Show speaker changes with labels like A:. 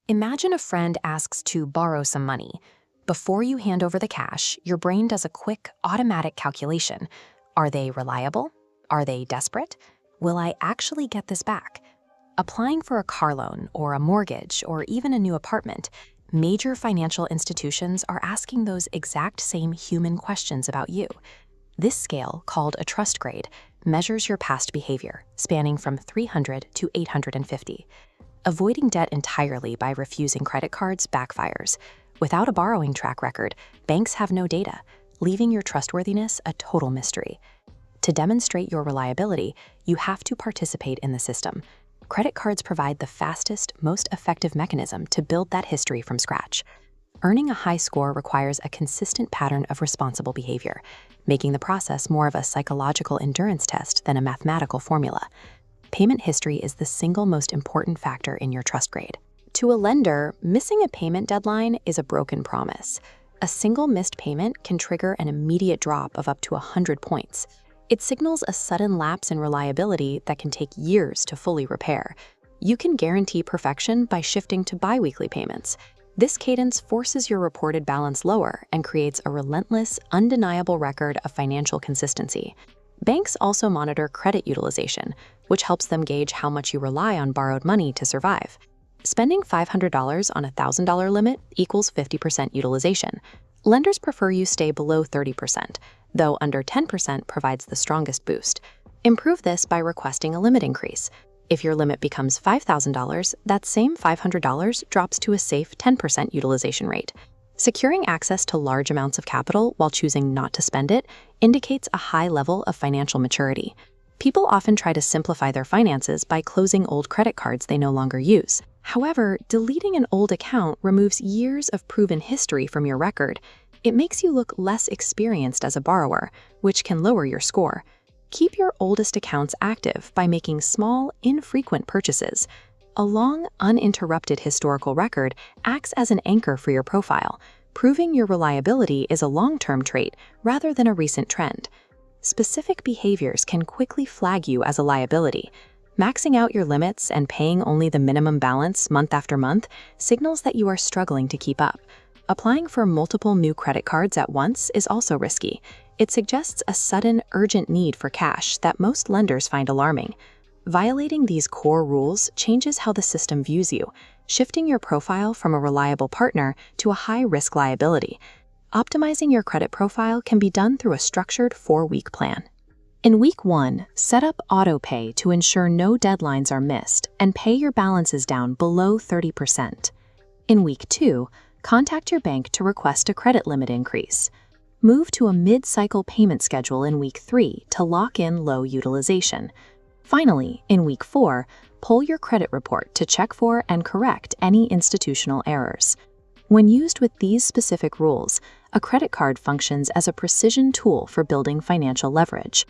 A: Imagine a friend asks to borrow some money. Before you hand over the cash, your brain does a quick, automatic calculation. Are they reliable? Are they desperate? Will I actually get this back? Applying for a car loan or a mortgage or even a new apartment, major financial institutions are asking those exact same human questions about you. This scale, called a trust grade, measures your past behavior, spanning from 300 to 850. Avoiding debt entirely by refusing credit cards backfires. Without a borrowing track record, banks have no data, leaving your trustworthiness a total mystery. To demonstrate your reliability, you have to participate in the system. Credit cards provide the fastest, most effective mechanism to build that history from scratch. Earning a high score requires a consistent pattern of responsible behavior, making the process more of a psychological endurance test than a mathematical formula. Payment history is the single most important factor in your trust grade. To a lender, missing a payment deadline is a broken promise. A single missed payment can trigger an immediate drop of up to 100 points. It signals a sudden lapse in reliability that can take years to fully repair. You can guarantee perfection by shifting to biweekly payments. This cadence forces your reported balance lower and creates a relentless, undeniable record of financial consistency. Banks also monitor credit utilization, which helps them gauge how much you rely on borrowed money to survive. Spending $500 on a $1,000 limit equals 50% utilization. Lenders prefer you stay below 30%, though under 10% provides the strongest boost. Improve this by requesting a limit increase. If your limit becomes $5,000, that same $500 drops to a safe 10% utilization rate. Securing access to large amounts of capital while choosing not to spend it indicates a high level of financial maturity. People often try to simplify their finances by closing old credit cards they no longer use. However, deleting an old account removes years of proven history from your record. It makes you look less experienced as a borrower, which can lower your score. Keep your oldest accounts active by making small, infrequent purchases. A long, uninterrupted historical record acts as an anchor for your profile, proving your reliability is a long-term trait rather than a recent trend. Specific behaviors can quickly flag you as a liability. Maxing out your limits and paying only the minimum balance month after month signals that you are struggling to keep up. Applying for multiple new credit cards at once is also risky. It suggests a sudden, urgent need for cash that most lenders find alarming. Violating these core rules changes how the system views you, shifting your profile from a reliable partner to a high-risk liability. Optimizing your credit profile can be done through a structured 4-week plan. In Week 1, set up autopay to ensure no deadlines are missed and pay your balances down below 30%. In Week 2, contact your bank to request a credit limit increase. Move to a mid-cycle payment schedule in Week 3 to lock in low utilization. Finally, in Week 4, pull your credit report to check for and correct any institutional errors. When used with these specific rules, a credit card functions as a precision tool for building financial leverage.